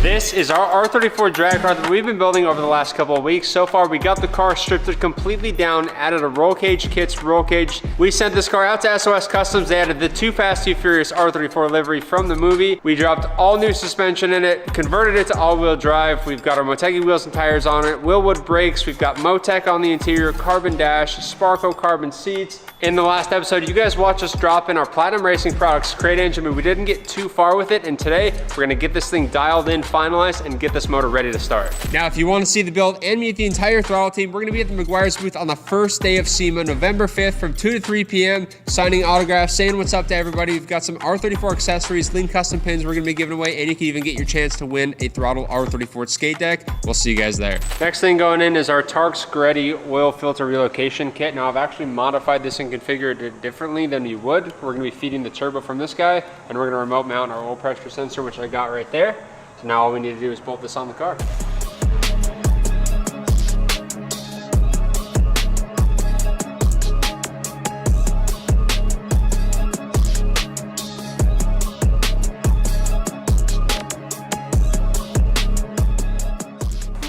This is our R34 drag car that we've been building over the last couple of weeks. So far, we got the car stripped completely down, added a roll cage, kits, roll cage. We sent this car out to SOS Customs. They added the Too Fast, Too Furious R34 livery from the movie. We dropped all new suspension in it, converted it to all-wheel drive. We've got our Motegi wheels and tires on it, Willwood brakes. We've got Motec on the interior, carbon dash, Sparco carbon seats. In the last episode, you guys watched us drop in our Platinum Racing Products crate engine, but we didn't get too far with it. And today, we're gonna get this thing dialed in, finalized, and get this motor ready to start. Now, if you want to see the build and meet the entire throttle team, we're gonna be at the McGuire's booth on the first day of SEMA, November 5th from 2 to 3 p.m. signing autographs, saying what's up to everybody. We've got some R34 accessories, lean custom pins we're gonna be giving away, and you can even get your chance to win a throttle R34 skate deck. We'll see you guys there. Next thing going in is our Tarx Greddy oil filter relocation kit. Now, I've actually modified this and configured it differently than you would. We're gonna be feeding the turbo from this guy, and we're gonna remote mount our oil pressure sensor, which I got right there. So now all we need to do is bolt this on the car.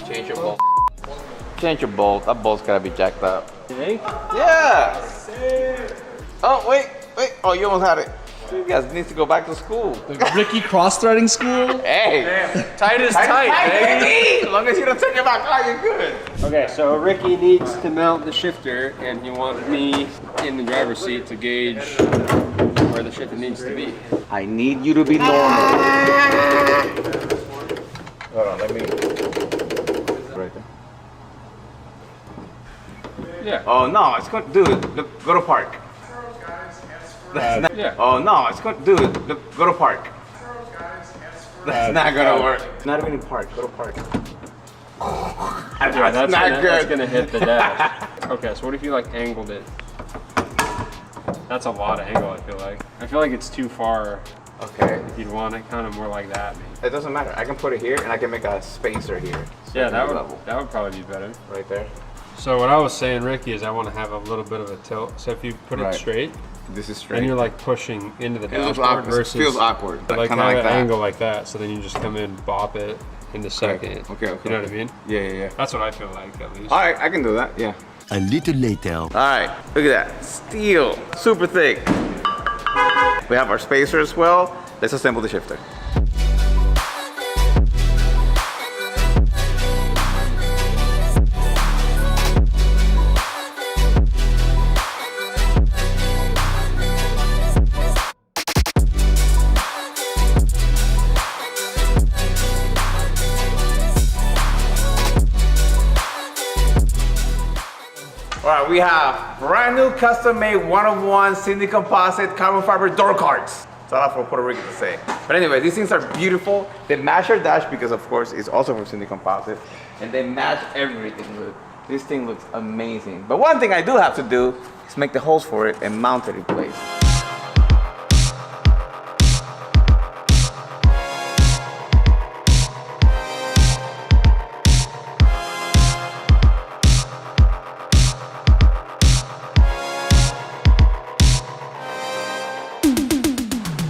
Change your bolt. Change your bolt. That bolt's gotta be jacked up. You think? Yeah! Oh, wait. Oh, you almost had it. You guys need to go back to school. The Ricky cross-threading school? Hey! Damn. Tight is tight, baby! As long as you don't take it back out, you're good. Okay, so Ricky needs to mount the shifter, and he wanted me in the driver's seat to gauge where the shifter needs to be. I need you to be normal. Hold on, let me... Right there. Yeah. Oh, no, it's going to... Dude, look, go to park. Yeah. Oh, no, it's going to... Dude, look, go to park. That's not going to work. Not even in park, go to park. Yeah, that's not good. That's gonna hit the dash. Okay, so what if you like angled it? That's a lot of angle, I feel like. I feel like it's too far. Okay. If you'd want it kind of more like that, maybe. It doesn't matter. I can put it here and I can make a spacer here. So Yeah, that would probably be better. Right there. So what I was saying, Ricky, is I want to have a little bit of a tilt. So if you put it straight, this is straight. and you're like pushing into the dashboard awkward. versus Feels awkward. like kind of have like an that. angle like that. So then you just come in, bop it in the second. Okay. You know what I mean? Yeah. That's what I feel like, at least. All right, I can do that. Yeah. A little later. All right, look at that. Steel, super thick. We have our spacer as well. Let's assemble the shifter. All right, we have brand new custom made 1-of-1 Cindy composite carbon fiber door cards. It's all for Puerto Rican to say. But anyway, these things are beautiful. They match our dash because of course it's also from Cindy composite. And they match everything. Look, this thing looks amazing. But one thing I do have to do is make the holes for it and mount it in place.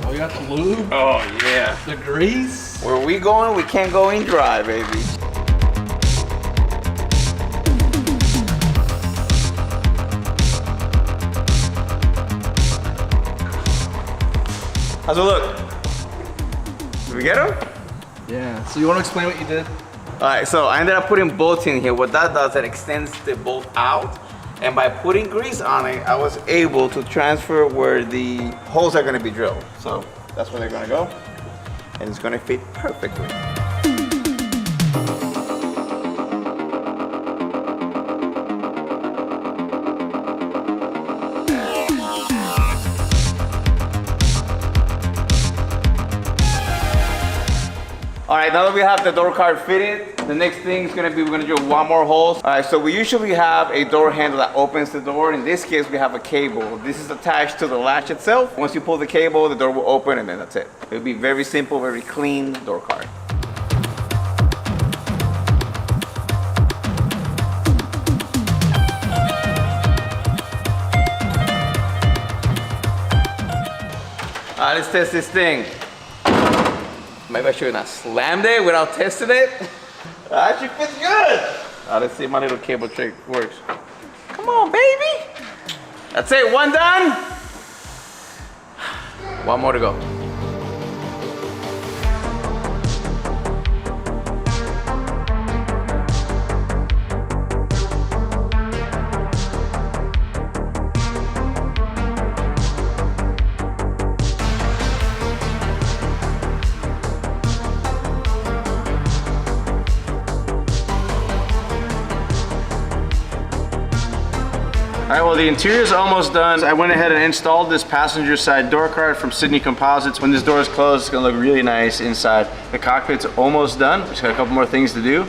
We got the lube, Oh yeah. the grease. Where we going, we can't go in dry, baby. How's it look? Did we get him? Yeah, so you want to explain what you did? All right, so I ended up putting bolts in here. What that does, it extends the bolt out. And by putting grease on it, I was able to transfer where the holes are gonna be drilled. So that's where they're gonna go. And it's gonna fit perfectly. All right, now that we have the door card fitted, the next thing is gonna be, we're gonna drill one more hole. All right, so we usually have a door handle that opens the door. In this case, we have a cable. This is attached to the latch itself. Once you pull the cable, the door will open and then that's it. It'll be very simple, very clean door card. All right, let's test this thing. Maybe I should not slammed it without testing it. It actually fits good. Let's see if my little cable trick works. Come on, baby. That's it, one done. One more to go. All right, well, the interior's almost done. I went ahead and installed this passenger side door card from Sydney Composites. When this door is closed, it's gonna look really nice inside. The cockpit's almost done. Just got a couple more things to do,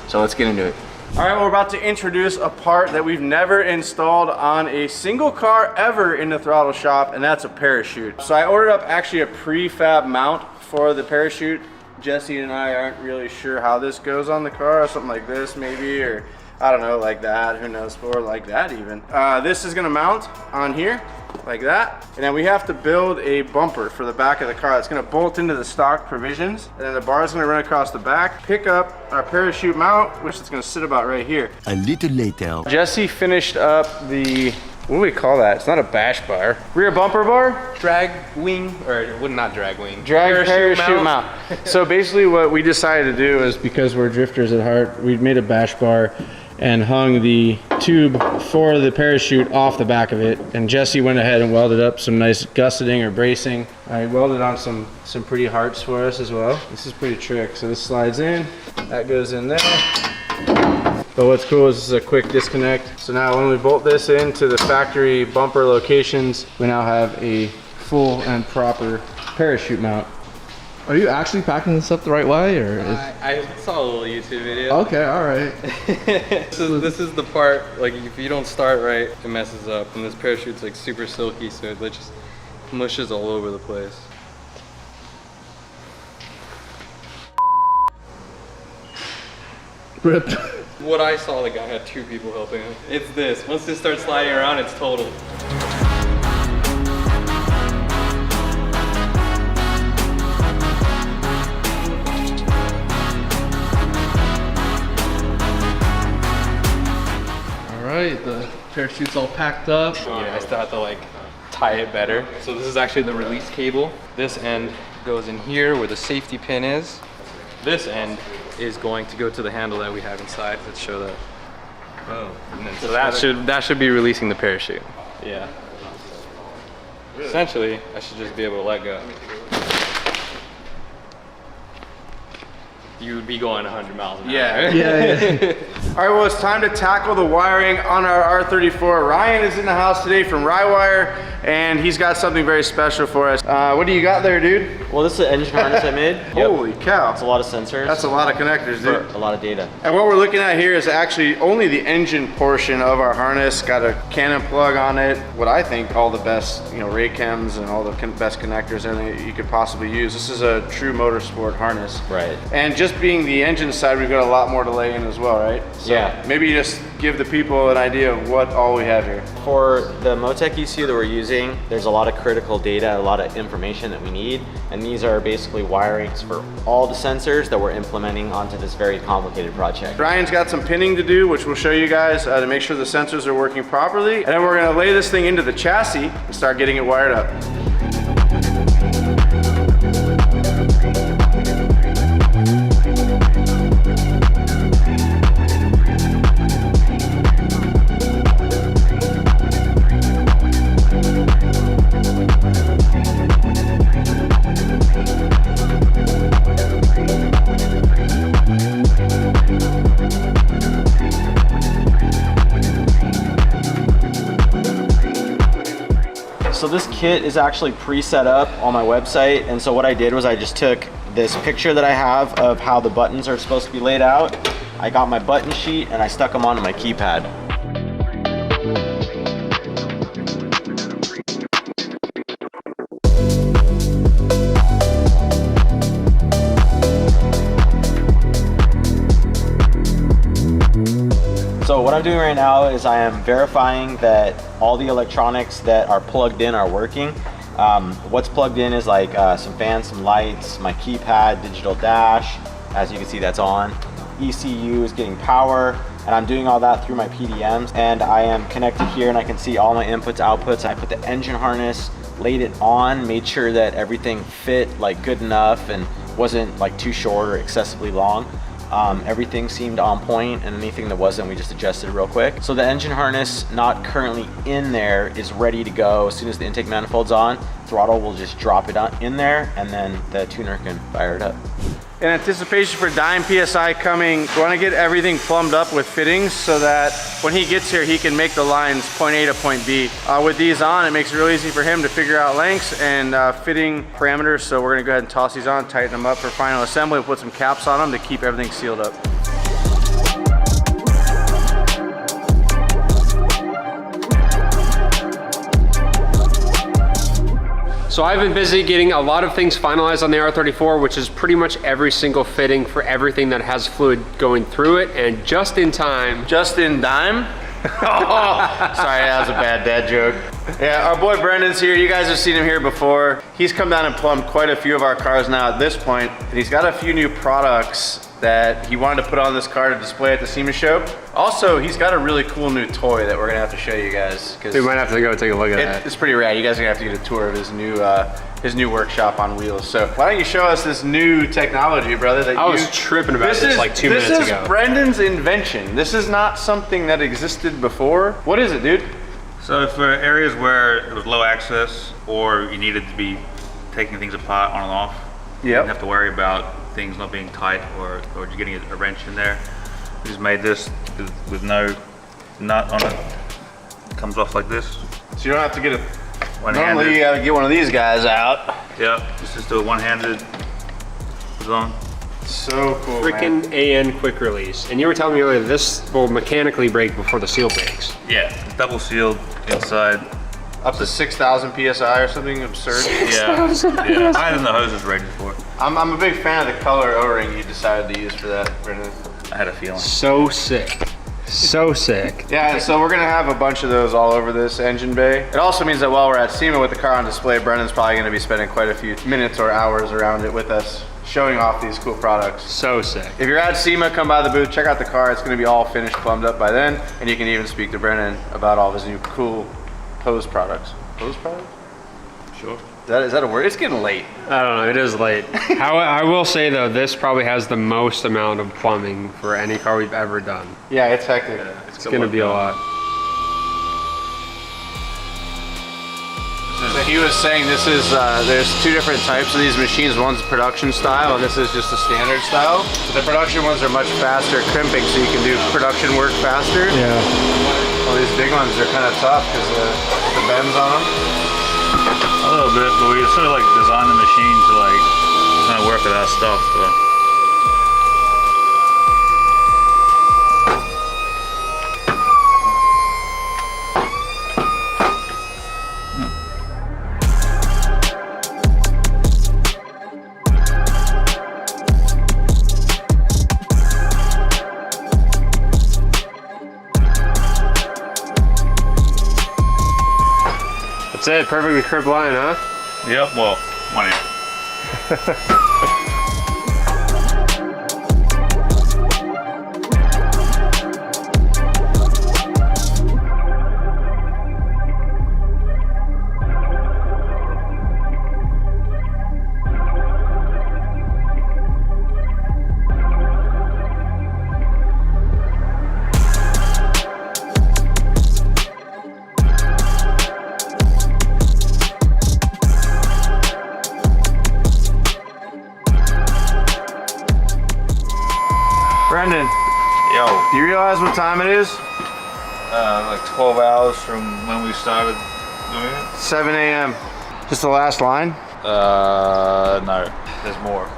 so let's get into it. All right, well, we're about to introduce a part that we've never installed on a single car ever in the throttle shop, and that's a parachute. So I ordered up actually a prefab mount for the parachute. Jesse and I aren't really sure how this goes on the car, or something like this maybe, or I don't know, like that, who knows, or like that even. This is gonna mount on here, like that. And then we have to build a bumper for the back of the car. It's gonna bolt into the stock provisions. And then the bar is gonna run across the back, pick up our parachute mount, which is gonna sit about right here. A little later. Jesse finished up the, what do we call that? It's not a bash bar. Rear bumper bar? Drag wing, or would not drag wing. Drag parachute mount. So basically what we decided to do is, because we're drifters at heart, we made a bash bar and hung the tube for the parachute off the back of it. And Jesse went ahead and welded up some nice gusseting or bracing. I welded on some pretty hearts for us as well. This is pretty trick. So this slides in, that goes in there. But what's cool is this is a quick disconnect. So now when we bolt this into the factory bumper locations, we now have a full and proper parachute mount. Are you actually packing this up the right way, or? I saw a little YouTube video. Okay, all right. This is the part, like if you don't start right, it messes up. And this parachute's like super silky, so it just mushes all over the place. Rip. What I saw, the guy had 2 people helping him. It's this. Once this starts sliding around, it's total. Alright, the parachute's all packed up. Yeah, I still have to like tie it better. So this is actually the release cable. This end goes in here where the safety pin is. This end is going to go to the handle that we have inside. Let's show that. Oh, and then so that should be releasing the parachute. Yeah. Essentially, I should just be able to let go. You would be going 100 miles an hour. Yeah. Yeah. All right, well, it's time to tackle the wiring on our R34. Ryan is in the house today from Rywire, and he's got something very special for us. What do you got there, dude? Well, this is the engine harness I made. Holy cow. It's a lot of sensors. That's a lot of connectors, dude. A lot of data. And what we're looking at here is actually only the engine portion of our harness. Got a Canon plug on it. What I think all the best, ray chems and all the best connectors, everything that you could possibly use. This is a true motorsport harness. Right. And just being the engine side, we've got a lot more to lay in as well, right? So yeah. Maybe just give the people an idea of what all we have here. For the Motec ECU that we're using, there's a lot of critical data, a lot of information that we need. And these are basically wirings for all the sensors that we're implementing onto this very complicated project. Ryan's got some pinning to do, which we'll show you guys to make sure the sensors are working properly. And then we're gonna lay this thing into the chassis and start getting it wired up. So this kit is actually pre-set up on my website, and so what I did was I just took this picture that I have of how the buttons are supposed to be laid out. I got my button sheet and I stuck them onto my keypad. So what I'm doing right now is I am verifying that all the electronics that are plugged in are working. What's plugged in is like some fans, some lights, my keypad, digital dash. As you can see, that's on. ECU is getting power, and I'm doing all that through my PDMs. And I am connected here, and I can see all my inputs, outputs. I put the engine harness, laid it on, made sure that everything fit like good enough and wasn't like too short or excessively long. Everything seemed on point, and anything that wasn't, we just adjusted real quick. So the engine harness, not currently in there, is ready to go. As soon as the intake manifold's on, throttle will just drop it in there, and then the tuner can fire it up. In anticipation for dyne PSI coming, we want to get everything plumbed up with fittings so that when he gets here, he can make the lines point A to point B. With these on, it makes it real easy for him to figure out lengths and fitting parameters. So we're gonna go ahead and toss these on, tighten them up for final assembly. We'll put some caps on them to keep everything sealed up. So I've been busy getting a lot of things finalized on the R34, which is pretty much every single fitting for everything that has fluid going through it, and just in time. Just in dime? Oh, sorry, that was a bad dad joke. Yeah, our boy Brendan's here. You guys have seen him here before. He's come down and plumbed quite a few of our cars now at this point, and he's got a few new products that he wanted to put on this car to display at the SEMA show. Also, he's got a really cool new toy that we're gonna have to show you guys. We might have to go take a look at that. It's pretty rad. You guys are gonna have to get a tour of his new workshop on wheels. So why don't you show us this new technology, brother? That I was tripping about this like 2 minutes ago. This is Brendan's invention. This is not something that existed before. What is it, dude? So for areas where it was low access or you needed to be taking things apart on and off, you didn't have to worry about things not being tight or just getting a wrench in there. We just made this with no nut on it. It comes off like this. So you don't have to get a... One-handed. Normally you gotta get one of these guys out. Yep, just do a one-handed. Put it on. So cool, Freaking AN quick release. And you were telling me earlier this will mechanically break before the seal breaks. Yeah, it's double sealed inside. Up to 6,000 PSI or something absurd. Yeah, higher than the hose is rated for. I'm a big fan of the color O-ring you decided to use for that, Brendan. I had a feeling. So sick. So sick. Yeah, so we're gonna have a bunch of those all over this engine bay. It also means that while we're at SEMA with the car on display, Brendan's probably gonna be spending quite a few minutes or hours around it with us, showing off these cool products. So sick. If you're at SEMA, come by the booth, check out the car. It's gonna be all finished, plumbed up by then, and you can even speak to Brendan about all of his new cool hose products. Hose products? Sure. Is that a word? It's getting late. I don't know, it is late. I will say though, this probably has the most amount of plumbing for any car we've ever done. Yeah, it's hectic. It's gonna be a lot. So he was saying this is, there's two different types of these machines. One's production style and this is just the standard style. The production ones are much faster crimping, so you can do production work faster. Yeah. All these big ones are kind of tough because the bends on them. A little bit, but we sort of like designed the machine to like kind of work with that stuff. So. That's it, perfectly crimped line, huh? Yep, well, one inch. Brendan, Yo, do you realize what time it is? like 12 hours from when we started doing it. 7 a.m. Just the last line? No, there's more.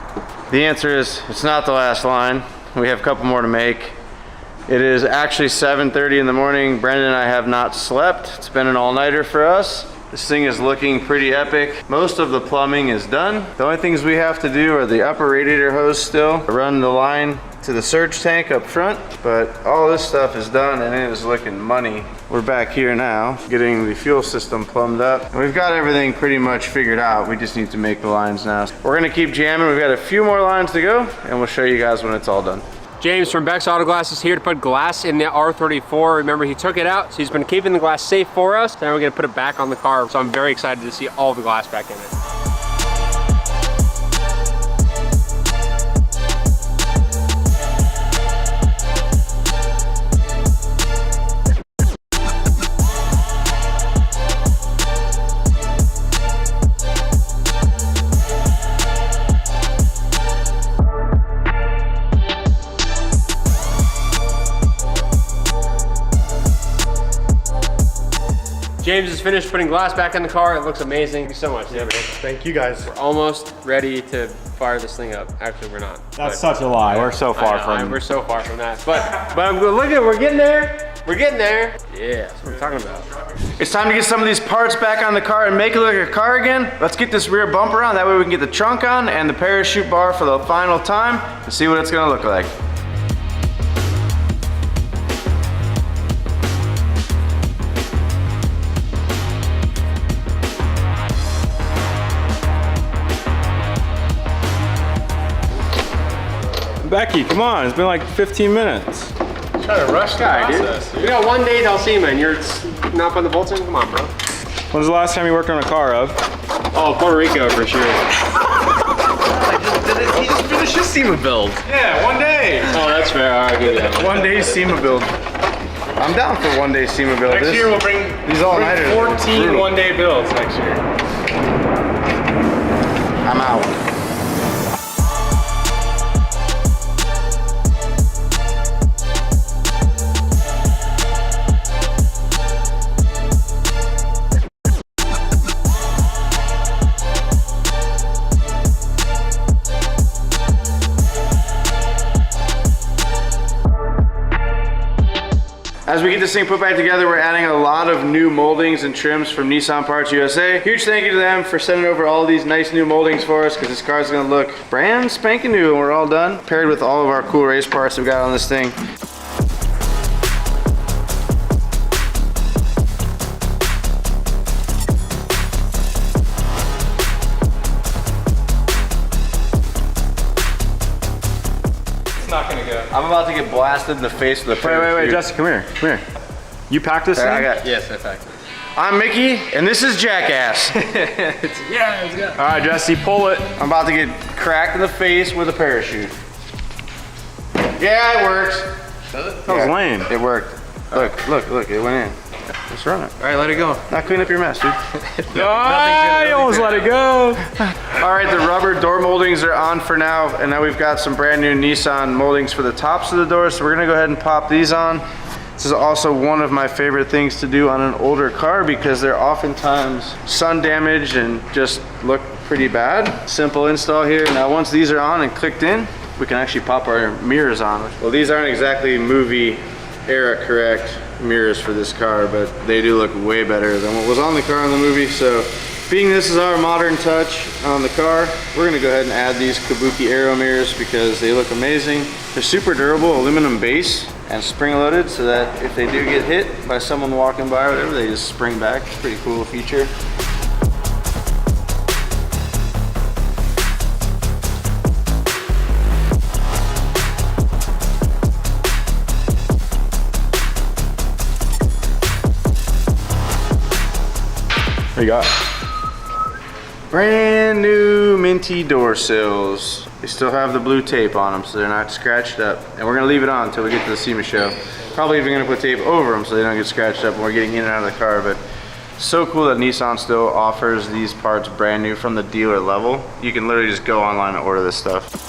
The answer is, it's not the last line. We have a couple more to make. It is actually 7:30 in the morning. Brendan and I have not slept. It's been an all-nighter for us. This thing is looking pretty epic. Most of the plumbing is done. The only things we have to do are the upper radiator hose still, run the line to the surge tank up front, but all this stuff is done and it is looking money. we're back here now, getting the fuel system plumbed up. And we've got everything pretty much figured out. We just need to make the lines now. We're gonna keep jamming. We've got a few more lines to go, and we'll show you guys when it's all done. James from Beck's Auto Glass is here to put glass in the R34. Remember, he took it out, so he's been keeping the glass safe for us. Now we're gonna put it back on the car, so I'm very excited to see all the glass back in it. James is finished putting glass back in the car. It looks amazing. Thank you so much. Thank you guys. We're almost ready to fire this thing up. Actually, we're not. That's such a lie. We're so far from. We're so far from that. But I'm looking. We're getting there. We're getting there. Yeah, that's what I'm talking about. It's time to get some of these parts back on the car and make it look like a car again. Let's get this rear bumper on. That way we can get the trunk on and the parachute bar for the final time and see what it's gonna look like. Becky, come on, it's been like 15 minutes. Try to rush guy, dude. We got 1 day till see, man. You're not putting the bolts in? Come on, bro. When's the last time you worked on a car, Of? Oh, Puerto Rico for sure. He just finished his SEMA build. Yeah, 1 day. Oh, that's fair. All right, good. 1 day SEMA build. I'm down for 1 day SEMA build. Next year we'll bring these all-nighters. 14 one-day builds next year. I'm out. As we get this thing put back together, we're adding a lot of new moldings and trims from Nissan Parts USA. Huge thank you to them for sending over all these nice new moldings for us, because this car is gonna look brand spanking new when we're all done, paired with all of our cool race parts we've got on this thing. Not gonna go. I'm about to get blasted in the face with a Wait, Jesse, come here. Come here. You packed this thing? I got. Yes, I packed it. I'm Mickey, and this is Jackass. Yeah, let's go. All right, Jesse, pull it. I'm about to get cracked in the face with a parachute. Yeah, it works. That was lame. It worked. Look, it went in. Let's run it. All right, let it go. Now clean up your mess, dude. I almost let it go. All right, the rubber door moldings are on for now, and now we've got some brand new Nissan moldings for the tops of the doors, so we're gonna go ahead and pop these on. This is also one of my favorite things to do on an older car because they're oftentimes sun damaged and just look pretty bad. Simple install here. Now once these are on and clicked in, we can actually pop our mirrors on. Well, these aren't exactly movie era correct mirrors for this car, but they do look way better than what was on the car in the movie. So being this is our modern touch on the car, we're gonna go ahead and add these Kabuki Aero mirrors because they look amazing. They're super durable, aluminum base and spring loaded, so that if they do get hit by someone walking by or whatever, they just spring back. It's a pretty cool feature. What you got? Brand new minty door sills. They still have the blue tape on them, so they're not scratched up. And we're gonna leave it on until we get to the SEMA show. Probably even gonna put tape over them so they don't get scratched up when we're getting in and out of the car. But so cool that Nissan still offers these parts brand new from the dealer level. You can literally just go online and order this stuff.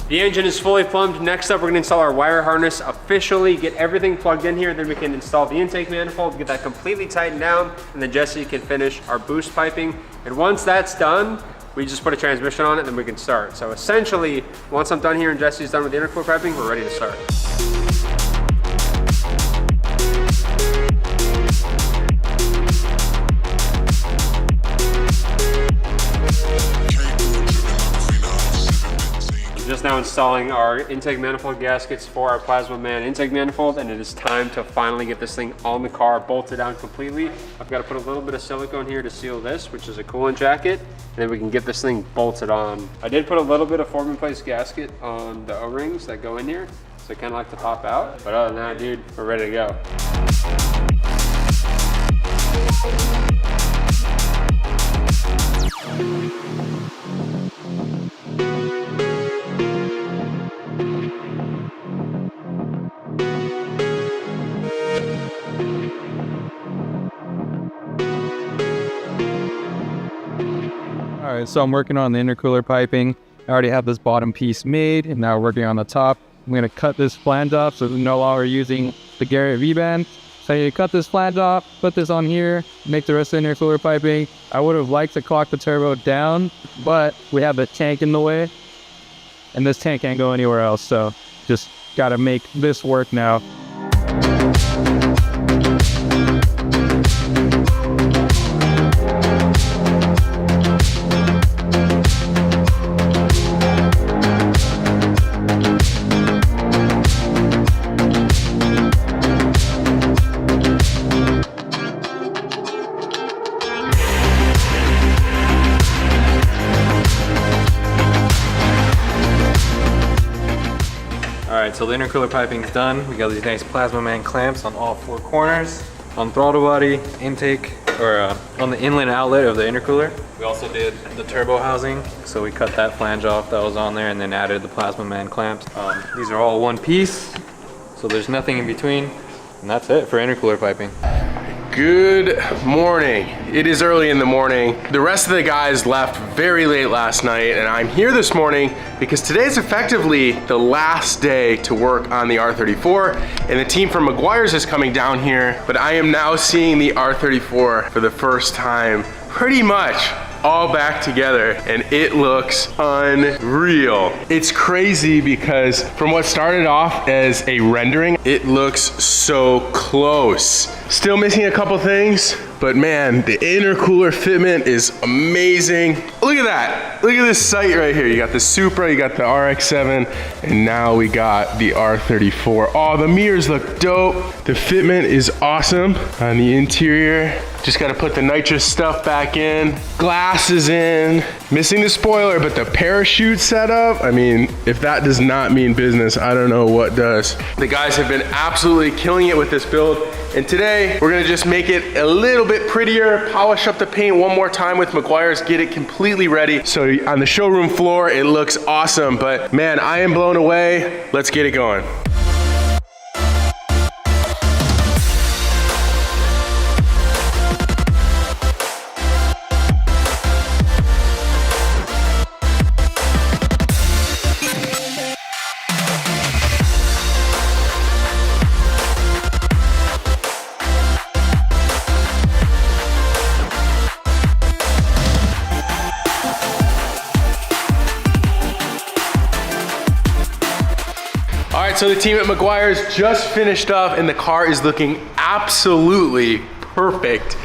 The engine is fully plumbed. Next up, we're gonna install our wire harness officially, get everything plugged in here, then we can install the intake manifold, get that completely tightened down, and then Jesse can finish our boost piping. And once that's done, we just put a transmission on it, then we can start. So essentially, once I'm done here and Jesse's done with the intercooler piping, we're ready to start. just now installing our intake manifold gaskets for our Plasma Man intake manifold, and it is time to finally get this thing on the car, bolted down completely. I've got to put a little bit of silicone here to seal this, which is a coolant jacket, and then we can get this thing bolted on. I did put a little bit of form in place gasket on the O-rings that go in here, so I kind of like to pop out. But other than that, dude, we're ready to go. All right, so I'm working on the intercooler piping. I already have this bottom piece made, and now we're working on the top. I'm gonna cut this flange off so we're no longer using the Garrett V-band. So you cut this flange off, put this on here, make the rest of the intercooler piping. I would have liked to clock the turbo down, but we have the tank in the way, and this tank can't go anywhere else, so just gotta make this work now. Alright, so the intercooler piping is done. We got these nice Plasma Man clamps on all 4 corners. On throttle body, intake, or on the inlet outlet of the intercooler. We also did the turbo housing, so we cut that flange off that was on there and then added the Plasma Man clamps. These are all one piece, so there's nothing in between. And that's it for intercooler piping. Good morning. It is early in the morning. The rest of the guys left very late last night, and I'm here this morning because today is effectively the last day to work on the R34, and the team from Meguiar's is coming down here, but I am now seeing the R34 for the first time pretty much all back together, and it looks unreal. It's crazy because from what started off as a rendering, it looks so close. Still missing a couple things, but man, the intercooler fitment is amazing. Look at that. Look at this sight right here. You got the Supra, you got the RX-7, and now we got the R34. Oh, the mirrors look dope. The fitment is awesome on the interior. Just gotta put the nitrous stuff back in. Glass is in. Missing the spoiler, but the parachute setup, I mean, if that does not mean business, I don't know what does. The guys have been absolutely killing it with this build, and today we're gonna just make it a little bit prettier, polish up the paint one more time with Meguiar's, get it completely ready. So on the showroom floor, it looks awesome, but man, I am blown away. Let's get it going. So the team at Meguiar's just finished up and the car is looking absolutely perfect.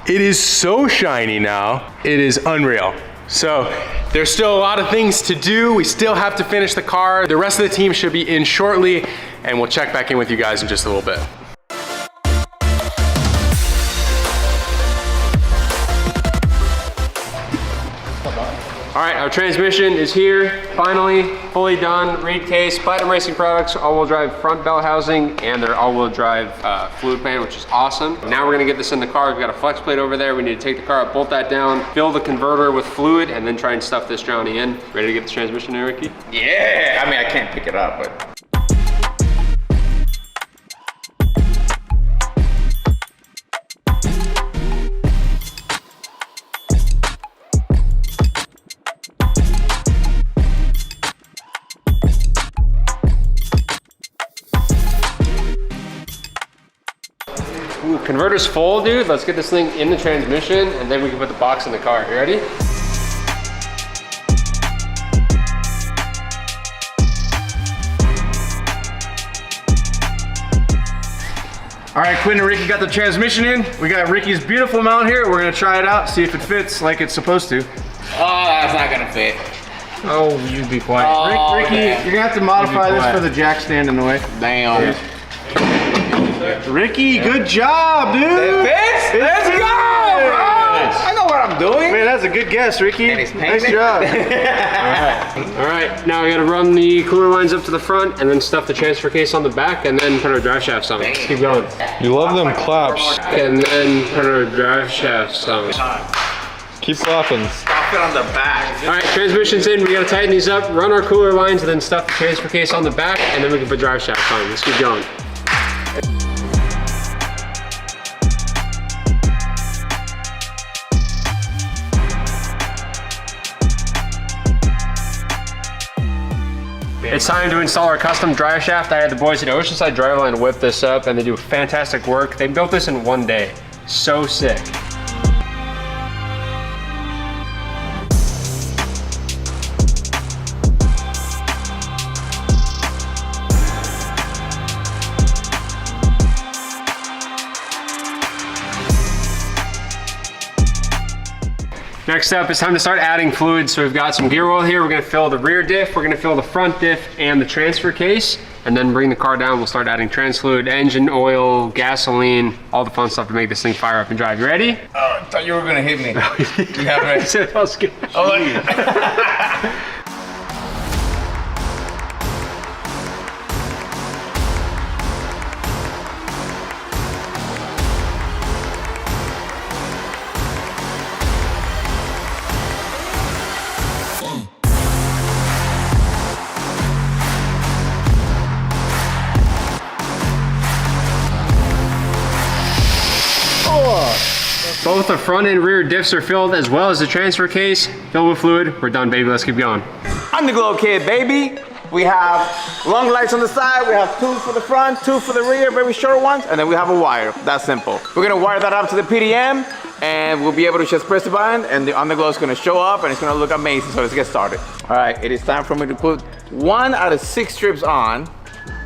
It is so shiny now, it is unreal. So there's still a lot of things to do. We still have to finish the car. The rest of the team should be in shortly, and we'll check back in with you guys in just a little bit. All right, our transmission is here, finally, fully done, reed case, Platinum Racing Products, all-wheel drive front bell housing, and their all-wheel drive fluid pan, which is awesome. Now we're gonna get this in the car. We've got a flex plate over there. We need to take the car up, bolt that down, fill the converter with fluid, and then try and stuff this drowning in. Ready to get the transmission in, Ricky? Yeah, I mean, I can't pick it up, but. Ooh, converter's full, dude. Let's get this thing in the transmission, and then we can put the box in the car. You ready? All right, Quinn and Ricky got the transmission in. We got Ricky's beautiful mount here. We're gonna try it out, see if it fits like it's supposed to. Oh, that's not gonna fit. Oh, you'd be quiet. Oh, Ricky, damn. you're gonna have to modify this for the jack stand in the way. Damn. Ricky, good job, dude. Let's go, bro. I know what I'm doing. Man, that's a good guess, Ricky. And it's Nice painted. job. All right, now we gotta run the cooler lines up to the front and then stuff the transfer case on the back and then put our drive shafts on. Let's keep going. You love them claps. And then put our drive shafts on. Keep clapping. Stop it on the back. All right, transmission's in. We gotta tighten these up, run our cooler lines, and then stuff the transfer case on the back, and then we can put drive shafts on. Let's keep going. It's time to install our custom drive shaft. I had the boys at Oceanside Driveline whip this up, and they do fantastic work. They built this in one day. So sick. Next up, it's time to start adding fluids. So we've got some gear oil here. We're gonna fill the rear diff, we're gonna fill the front diff and the transfer case, and then bring the car down. We'll start adding trans fluid, engine oil, gasoline, all the fun stuff to make this thing fire up and drive. You ready? Oh, I thought you were gonna hit me. Yeah, right. So that was good. Both the front and rear diffs are filled as well as the transfer case. Filled with fluid. We're done, baby. Let's keep going. Underglow kit, baby. We have long lights on the side. We have two for the front, two for the rear, very short ones, and then we have a wire. That's simple. We're gonna wire that up to the PDM, and we'll be able to just press the button, and the underglow is gonna show up, and it's gonna look amazing. So let's get started. All right, it is time for me to put 1 out of 6 strips on.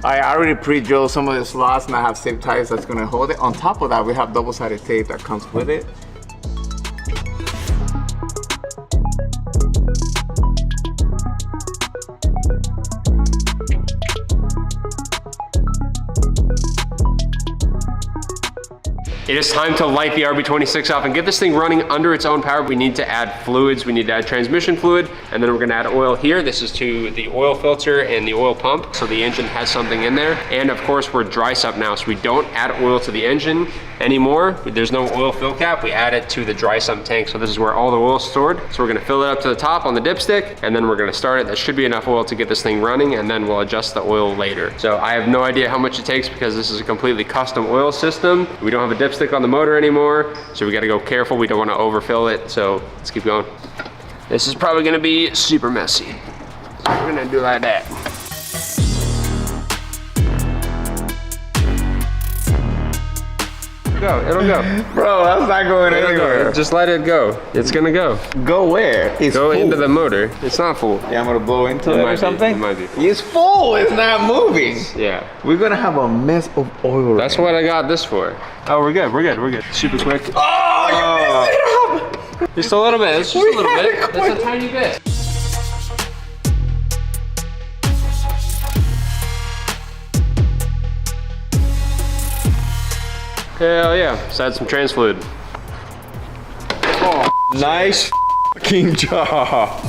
I already pre-drilled some of the slots, and I have zip ties that's gonna hold it. On top of that, we have double-sided tape that comes with it. It is time to light the RB26 off and get this thing running under its own power. We need to add fluids. We need to add transmission fluid, and then we're gonna add oil here. This is to the oil filter and the oil pump, so the engine has something in there. And of course, we're dry sump now, so we don't add oil to the engine anymore. There's no oil fill cap. We add it to the dry sump tank, so this is where all the oil is stored. So we're gonna fill it up to the top on the dipstick, and then we're gonna start it. That should be enough oil to get this thing running, and then we'll adjust the oil later. So I have no idea how much it takes because this is a completely custom oil system. We don't have a dipstick on the motor anymore, so we gotta go careful. We don't wanna overfill it, so let's keep going. This is probably gonna be super messy. So we're gonna do like that. Go, it'll go. Bro, that's not going anywhere. Just let it go. It's gonna go. Go where? It's Go full. into the motor. It's not full. Yeah, I'm gonna blow into It it, might or be, something. it might be. It's full. It's not moving. Yeah. We're gonna have a mess of oil. That's what I got this for. Oh, we're good. We're good. We're good. Super quick. Oh, you messed it up. Just a little bit. It's just a little bit. It's a tiny bit. Hell yeah. Let's add some trans fluid. Oh, nice fucking job.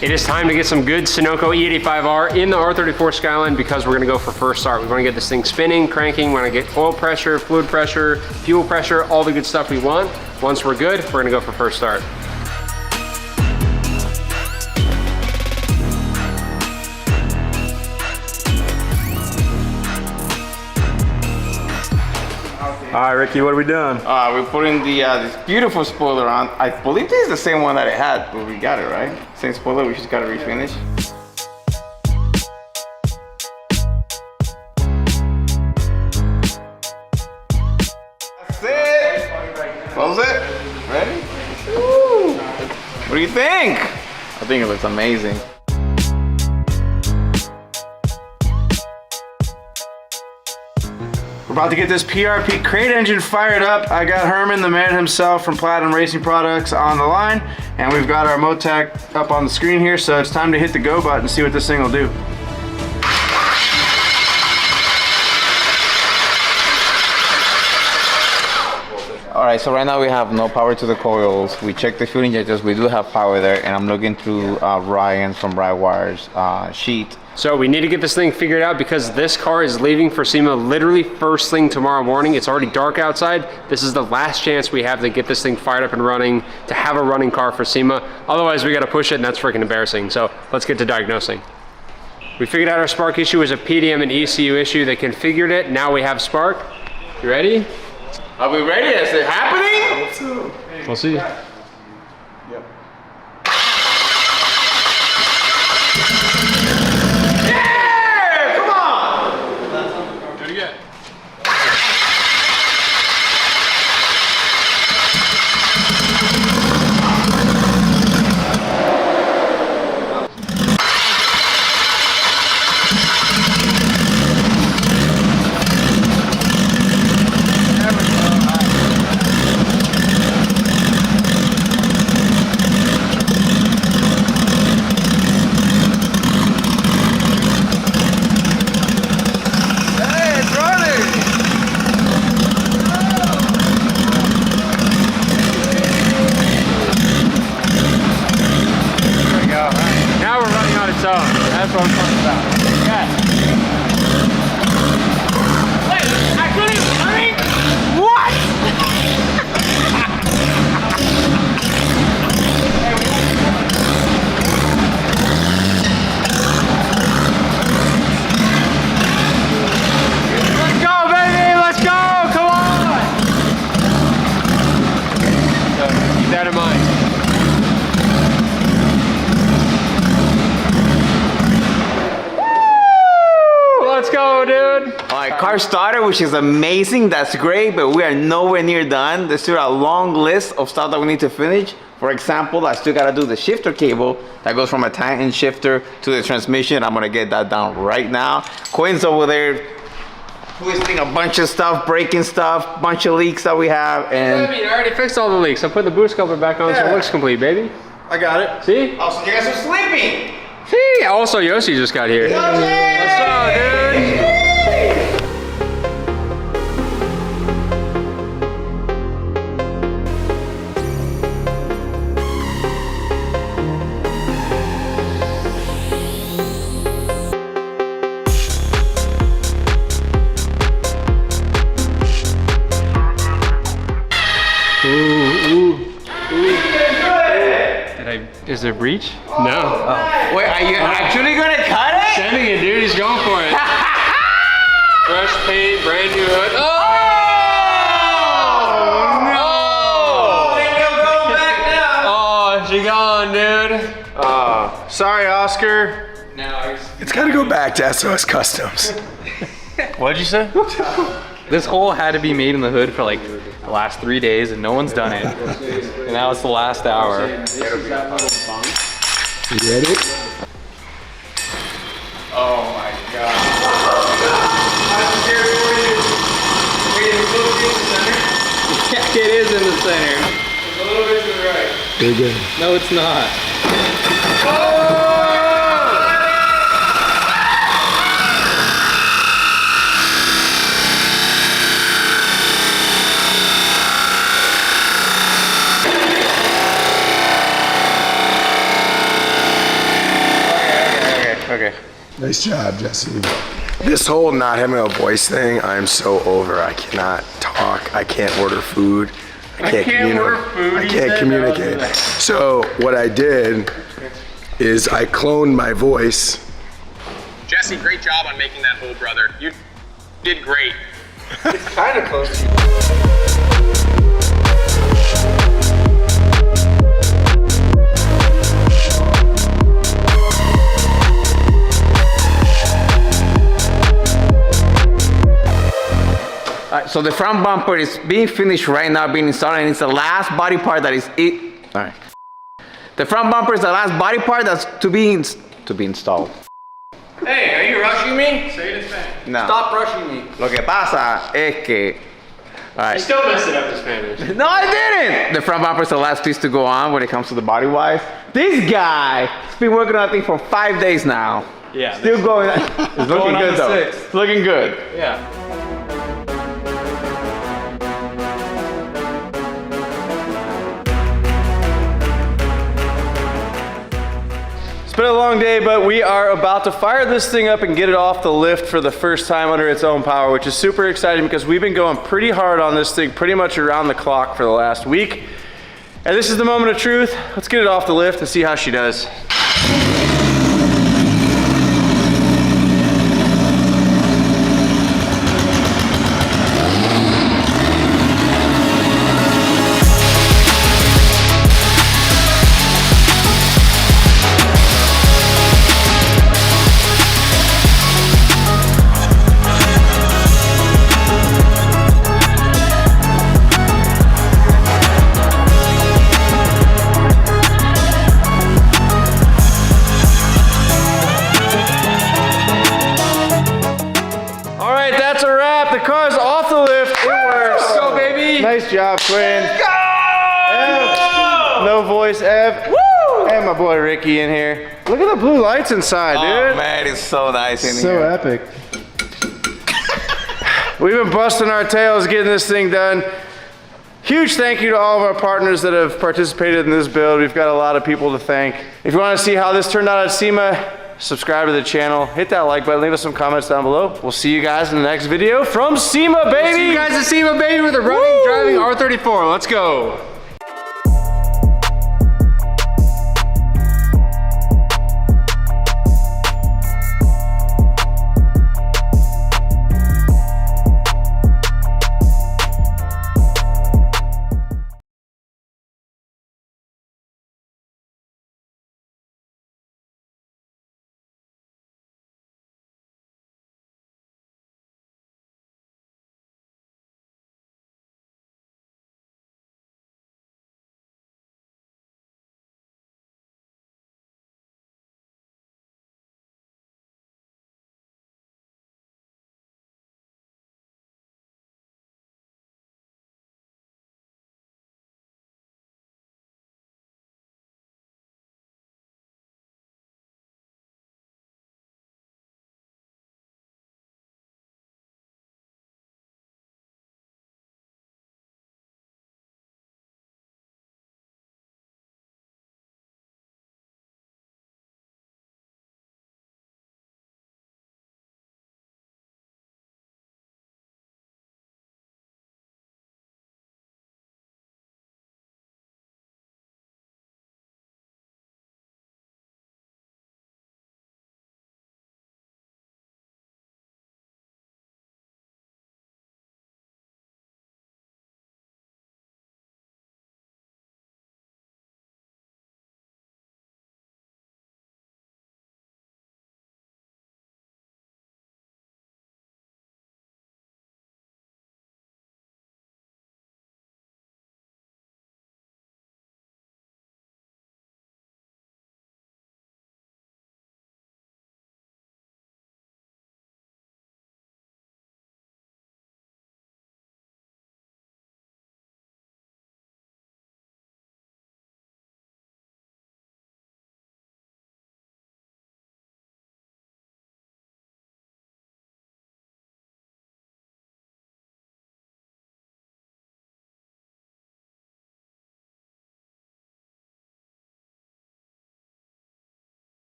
It is time to get some good Sunoco E85R in the R34 Skyline because we're gonna go for first start. We wanna get this thing spinning, cranking, we wanna get oil pressure, fluid pressure, fuel pressure, all the good stuff we want. Once we're good, we're gonna go for first start. All right, Ricky, what are we doing? We're putting the this beautiful spoiler on. I believe this is the same one that it had, but we got it, right? Same spoiler, we just gotta refinish. That's it! Close it. Ready? Woo. What do you think? I think it looks amazing. We're about to get this PRP crate engine fired up. I got Herman, the man himself from Platinum Racing Products, on the line, and we've got our Motec up on the screen here, so it's time to hit the go button and see what this thing will do. All right, so right now we have no power to the coils. We checked the fuel injectors. We do have power there, and I'm looking through Ryan's from Ridewire's sheet. So we need to get this thing figured out because this car is leaving for SEMA literally first thing tomorrow morning. It's already dark outside. This is the last chance we have to get this thing fired up and running, to have a running car for SEMA. Otherwise, we got to push it, and that's freaking embarrassing. So let's get to diagnosing. We figured out our spark issue was a PDM and ECU issue. They configured it. Now we have spark. You ready? Are we ready? Is it happening? We'll see. That's what I'm talking about. Yes. Wait, I couldn't, what? Let's go, baby, let's go, come on. So, keep that in mind. Let's go, dude. All right, car started, which is amazing. That's great, but we are nowhere near done. There's still a long list of stuff that we need to finish. For example, I still gotta do the shifter cable that goes from a Titan shifter to the transmission. I'm gonna get that down right now. Quinn's over there twisting a bunch of stuff, breaking stuff, bunch of leaks that we have, and I mean, I already fixed all the leaks. I put the boost cover back on, so it looks complete, baby. I got it. See? also you guys are sleeping. See? Also, Yossi just got here. Let's go, dude. Is there breach? No. Oh. Wait, are you actually gonna cut it? Sending it, dude. He's going for it. Fresh paint, brand new hood. Oh! No! We'll go back now. Oh, she gone, dude. Sorry, Oscar. It's gotta go back to SOS Customs. What'd you say? This hole had to be made in the hood for like the last 3 days and no one's done it. And now it's the last hour. You ready? Oh my god. Yeah, it is in the center. It's a little bit to the right. Very good. No, it's not. Okay. Nice job, Jesse. This whole not having a voice thing, I'm so over. I cannot talk. I can't order food. I can't communicate. So what I did is I cloned my voice. Jesse, great job on making that hole, brother. You did great. It's kind of close to you. So the front bumper is being finished right now, being installed, and it's the last body part that is it. All right. The front bumper is the last body part that's to be installed. Hey, are you rushing me? Say it in Spanish. No. Stop rushing me. Lo que pasa es que. All right. You still messed it up in Spanish. No, I didn't! The front bumper is the last piece to go on when it comes to the body wise. This guy has been working on that thing for 5 days now. Yeah. Still going. It's looking Going on good the though. 6th. It's looking good. Yeah. It's been a long day, but we are about to fire this thing up and get it off the lift for the first time under its own power, which is super exciting because we've been going pretty hard on this thing pretty much around the clock for the last week. And this is the moment of truth. Let's get it off the lift and see how she does. The car's off the lift. It works. Let's go, baby. Nice job, Quinn. Let's go! Ev. No voice, Ev. Woo! And my boy Ricky in here. Look at the blue lights inside, dude. Oh man, it's so nice in So here. epic. We've been busting our tails getting this thing done. Huge thank you to all of our partners that have participated in this build. We've got a lot of people to thank. If you want to see how this turned out at SEMA, subscribe to the channel, hit that like button, leave us some comments down below. We'll see you guys in the next video from SEMA, baby! See you guys at SEMA, baby, with a running, driving R34. Let's go.